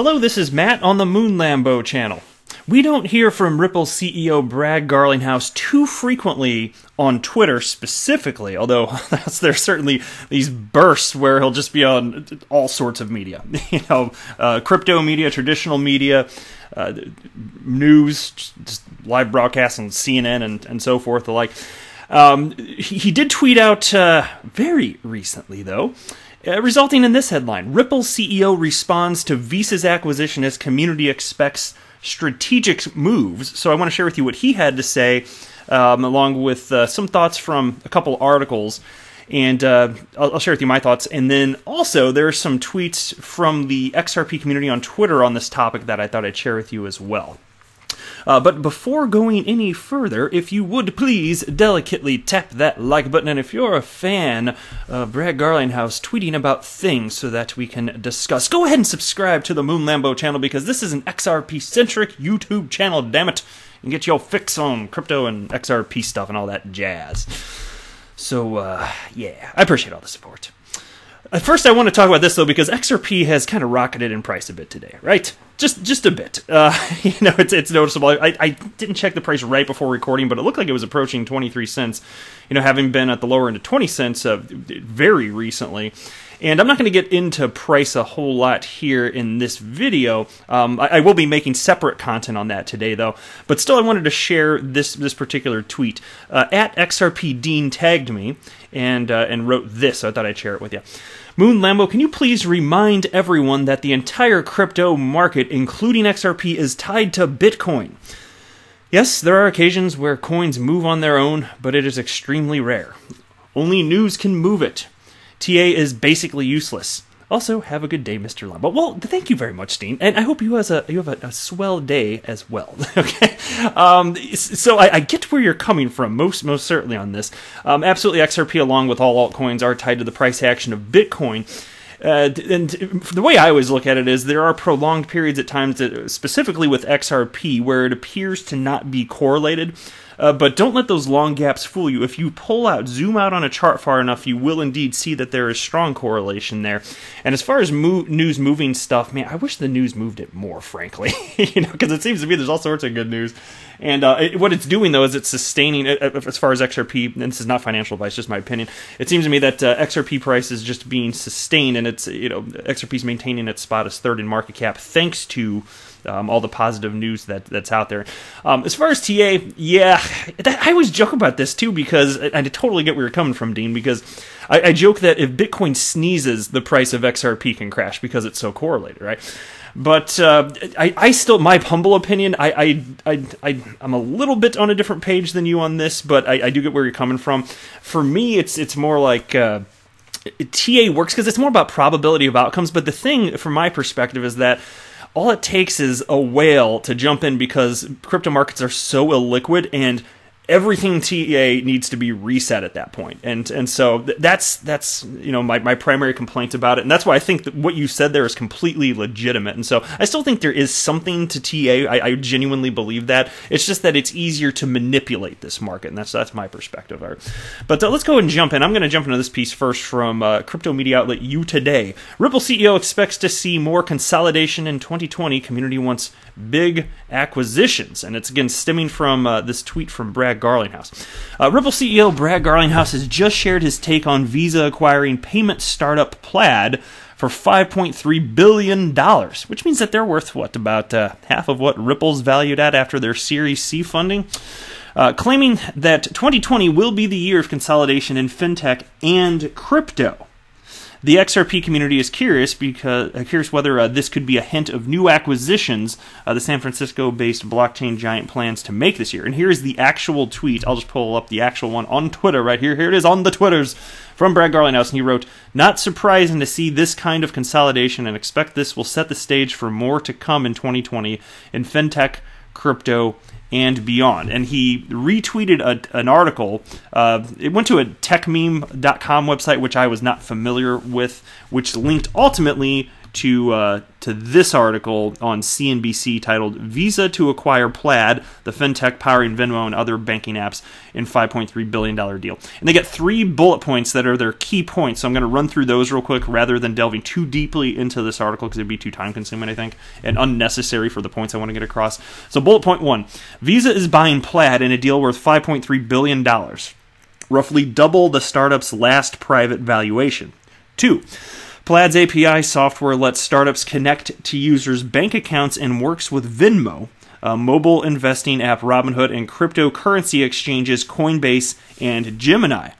Hello, this is Matt on the Moon Lambo channel. We don't hear from Ripple CEO Brad Garlinghouse too frequently on Twitter specifically, although there's certainly these bursts where he'll just be on all sorts of media. Crypto media, traditional media, news, just live broadcasts on CNN and so forth, the like. He did tweet out very recently, though, resulting in this headline: Ripple CEO responds to Visa's acquisition as community expects strategic moves. So I want to share with you what he had to say, along with some thoughts from a couple articles, and I'll share with you my thoughts. And then also there are some tweets from the XRP community on Twitter on this topic that I thought I'd share with you as well. But before going any further, if you would please delicately tap that like button, and if you're a fan of Brad Garlinghouse tweeting about things so that we can discuss, go ahead and subscribe to the Moon Lambo channel, because this is an XRP-centric YouTube channel, damn it. You can get your fix on crypto and XRP stuff and all that jazz. So, yeah, I appreciate all the support. First, I want to talk about this, though, because XRP has kind of rocketed in price a bit today, right? Just a bit. It's noticeable. I didn't check the price right before recording, but it looked like it was approaching 23 cents, having been at the lower end of 20 cents very recently. And I'm not going to get into price a whole lot here in this video. I will be making separate content on that today, though. But still, I wanted to share this particular tweet. At XRP Dean tagged me and wrote this, so I thought I'd share it with you. Moon Lambo, can you please remind everyone that the entire crypto market, including XRP, is tied to Bitcoin? Yes, there are occasions where coins move on their own, but it is extremely rare. Only news can move it. TA is basically useless. Also, have a good day, Mr. Lambo. Well, thank you very much, Dean, and I hope you have a swell day as well. Okay, so I get where you're coming from, most certainly on this. Absolutely, XRP, along with all altcoins, are tied to the price action of Bitcoin. And the way I always look at it is there are prolonged periods at times, specifically with XRP, where it appears to not be correlated. But don't let those long gaps fool you. If you zoom out on a chart far enough, you will indeed see that there is strong correlation there. And as far as news moving stuff, man, I wish the news moved it more, frankly. Because it seems to me there's all sorts of good news. And what it's doing, though, is it's sustaining, as far as XRP, and this is not financial advice, just my opinion, it seems to me that XRP price is just being sustained, and it's, XRP is maintaining its spot as third in market cap, thanks to all the positive news that's out there. As far as TA, yeah, I always joke about this too, because I totally get where you're coming from, Dean, because I joke that if Bitcoin sneezes, the price of XRP can crash because it's so correlated, right? But I still, my humble opinion, I'm a little bit on a different page than you on this, but I do get where you're coming from. For me, it's more like TA works because it's more about probability of outcomes. But the thing, from my perspective, is that all it takes is a whale to jump in, because crypto markets are so illiquid, and everything TA needs to be reset at that point. And so that's my primary complaint about it. And that's why I think that what you said there is completely legitimate. And so I still think there is something to TA. I genuinely believe that. It's just that it's easier to manipulate this market. And that's my perspective. But let's go ahead and jump in. I'm going to jump into this piece first from crypto media outlet You Today. Ripple CEO expects to see more consolidation in 2020. Community wants big acquisitions. And it's again stemming from this tweet from Brad Garlinghouse. Ripple CEO Brad Garlinghouse has just shared his take on Visa acquiring payment startup Plaid for $5.3 billion, which means that they're worth, about half of what Ripple's valued at after their Series C funding, claiming that 2020 will be the year of consolidation in fintech and crypto. The XRP community is curious whether this could be a hint of new acquisitions the San Francisco-based blockchain giant plans to make this year. And here's the actual tweet. I'll just pull up the actual one on Twitter right here. Here it is on the Twitters from Brad Garlinghouse. And he wrote, "Not surprising to see this kind of consolidation, and expect this will set the stage for more to come in 2020 in fintech, crypto, and beyond." And he retweeted an article. It went to a techmeme.com website, which I was not familiar with, which linked ultimately to this article on CNBC titled "Visa to Acquire Plaid, the fintech powering Venmo and other banking apps in $5.3 billion deal." And they get 3 bullet points that are their key points, so I'm going to run through those real quick rather than delving too deeply into this article because it'd be too time-consuming, I think, and unnecessary for the points I want to get across. So bullet point 1, Visa is buying Plaid in a deal worth $5.3 billion, roughly double the startup's last private valuation. 2, Plaid's API software lets startups connect to users' bank accounts and works with Venmo, mobile investing app Robinhood, and cryptocurrency exchanges Coinbase and Gemini.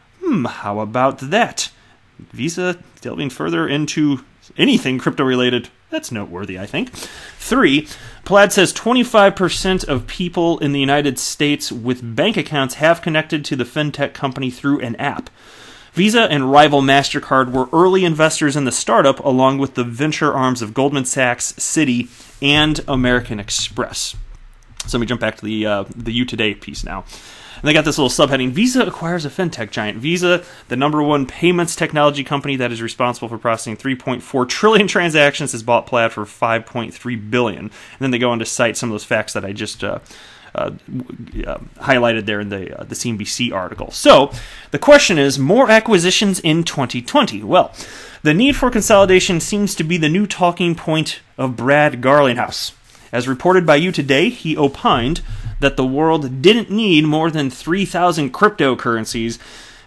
How about that? Visa delving further into anything crypto-related. That's noteworthy, I think. 3, Plaid says 25% of people in the United States with bank accounts have connected to the fintech company through an app. Visa and rival MasterCard were early investors in the startup, along with the venture arms of Goldman Sachs, Citi, and American Express. So let me jump back to the U Today piece now. And they got this little subheading: Visa acquires a fintech giant. Visa, the #1 payments technology company that is responsible for processing 3.4 trillion transactions, has bought Plaid for $5.3 billion. And then they go on to cite some of those facts that I just highlighted there in the CNBC article. So the question is, more acquisitions in 2020. Well, the need for consolidation seems to be the new talking point of Brad Garlinghouse. As reported by You Today, he opined that the world didn't need more than 3,000 cryptocurrencies,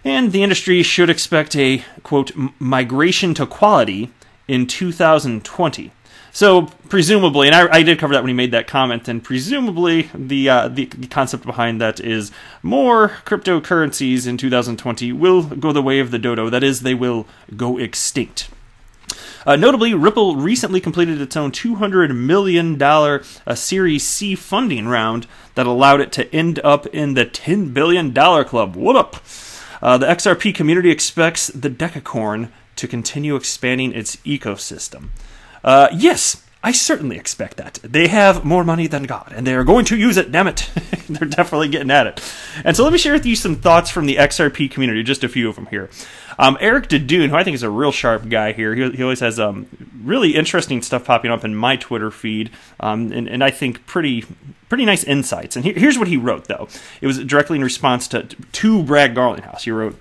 and the industry should expect a, quote, migration to quality in 2020. So, presumably, and I did cover that when he made that comment, and presumably the concept behind that is more cryptocurrencies in 2020 will go the way of the dodo. That is, they will go extinct. Notably, Ripple recently completed its own $200 million Series C funding round that allowed it to end up in the $10 billion club. What up? The XRP community expects the Decacorn to continue expanding its ecosystem. Yes, I certainly expect that. They have more money than God, and they are going to use it, damn it. They're definitely getting at it. And so let me share with you some thoughts from the XRP community, just a few of them here. Eric Dadoon, who I think is a real sharp guy here, he always has really interesting stuff popping up in my Twitter feed, and I think pretty nice insights. And here's what he wrote, though. It was directly in response to Brad Garlinghouse. He wrote,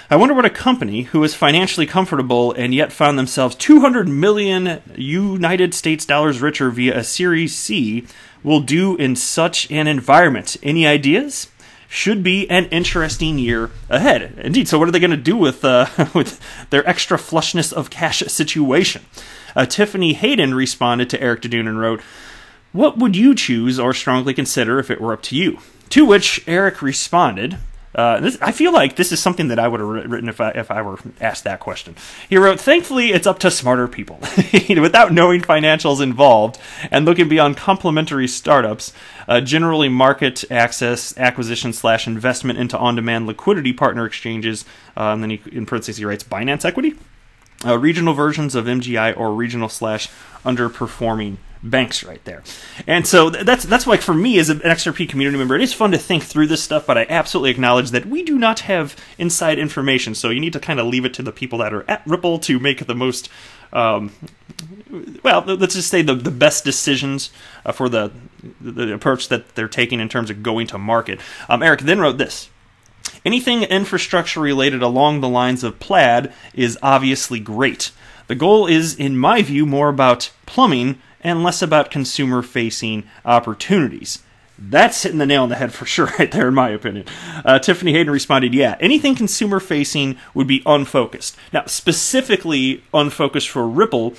"I wonder what a company who is financially comfortable and yet found themselves 200 million United States dollars richer via a Series C will do in such an environment. Any ideas? Should be an interesting year ahead." Indeed. So what are they going to do with their extra flushness of cash situation? Tiffany Hayden responded to Eric Dadoon and wrote, "What would you choose or strongly consider if it were up to you?" To which Eric responded, I feel like this is something that I would have written if I were asked that question. He wrote, "Thankfully, it's up to smarter people. Without knowing financials involved and looking beyond complementary startups, generally market access, acquisition/investment into on-demand liquidity partner exchanges," and then he, in parentheses, he writes, "Binance Equity, regional versions of MGI, or regional/underperforming banks," right there. And so that's like, for me as an XRP community member, it is fun to think through this stuff, but I absolutely acknowledge that we do not have inside information, so you need to kind of leave it to the people that are at Ripple to make the most, well, let's just say the best decisions for the approach that they're taking in terms of going to market. Eric then wrote this: "Anything infrastructure related along the lines of Plaid is obviously great. The goal is, in my view, more about plumbing and less about consumer-facing opportunities." That's hitting the nail on the head for sure right there, in my opinion. Tiffany Hayden responded, "Yeah, anything consumer-facing would be unfocused." Now, specifically unfocused for Ripple,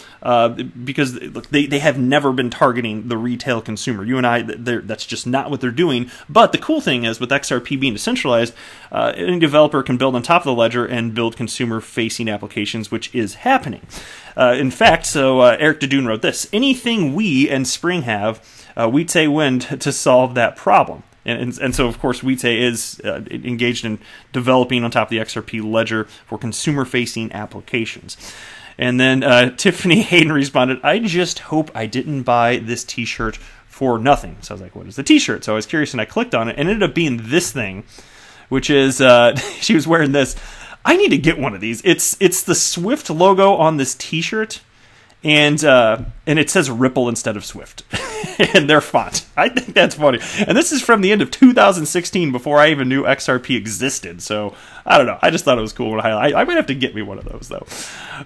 because look, they have never been targeting the retail consumer. You and I, that's just not what they're doing. But the cool thing is, with XRP being decentralized, any developer can build on top of the ledger and build consumer-facing applications, which is happening. In fact, so Eric Dadoon wrote this: "Anything we and Spring have, Witte Wind to solve that problem." And so, of course, Witte is engaged in developing on top of the XRP ledger for consumer-facing applications. And then Tiffany Hayden responded, "I just hope I didn't buy this t-shirt for nothing." So I was like, what is the t-shirt? So I was curious, and I clicked on it, and it ended up being this thing, which is, she was wearing this. I need to get one of these. It's the Swift logo on this t-shirt. and it says Ripple instead of Swift in their font. I think that's funny. And this is from the end of 2016, before I even knew XRP existed. So I don't know. I just thought it was cool. I might have to get me one of those though.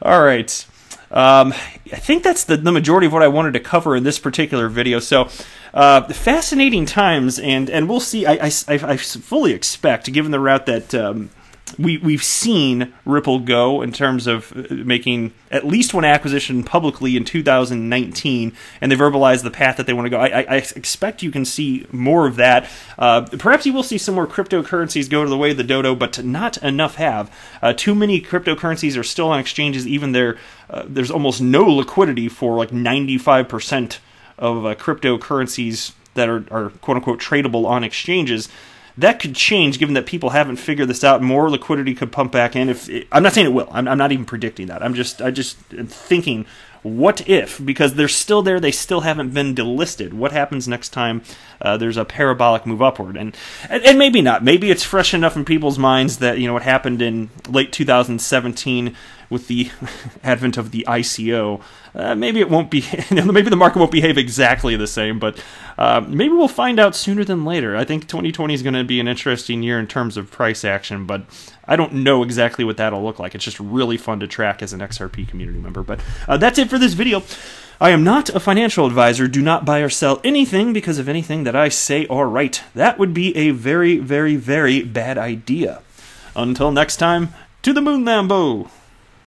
All right. I think that's the majority of what I wanted to cover in this particular video. So, fascinating times, and we'll see. I fully expect, given the route that we've seen Ripple go in terms of making at least one acquisition publicly in 2019, and they verbalized the path that they want to go. I expect you can see more of that. Perhaps you will see some more cryptocurrencies go to the way of the dodo, but not enough have. Too many cryptocurrencies are still on exchanges, even there's almost no liquidity for like 95% of cryptocurrencies that are quote-unquote tradable on exchanges. That could change, given that people haven't figured this out. More liquidity could pump back in. I'm not saying it will. I'm not even predicting that. I just thinking, what if? Because they're still there. They still haven't been delisted. What happens next time there's a parabolic move upward? And maybe not. Maybe it's fresh enough in people's minds that, you know, what happened in late 2017 with the advent of the ICO. Maybe it won't be. Maybe the market won't behave exactly the same, but maybe we'll find out sooner than later. I think 2020 is going to be an interesting year in terms of price action, but I don't know exactly what that'll look like. It's just really fun to track as an XRP community member. But that's it for this video. I am not a financial advisor. Do not buy or sell anything because of anything that I say or write. That would be a very, very, very bad idea. Until next time, to the moon, Lambo!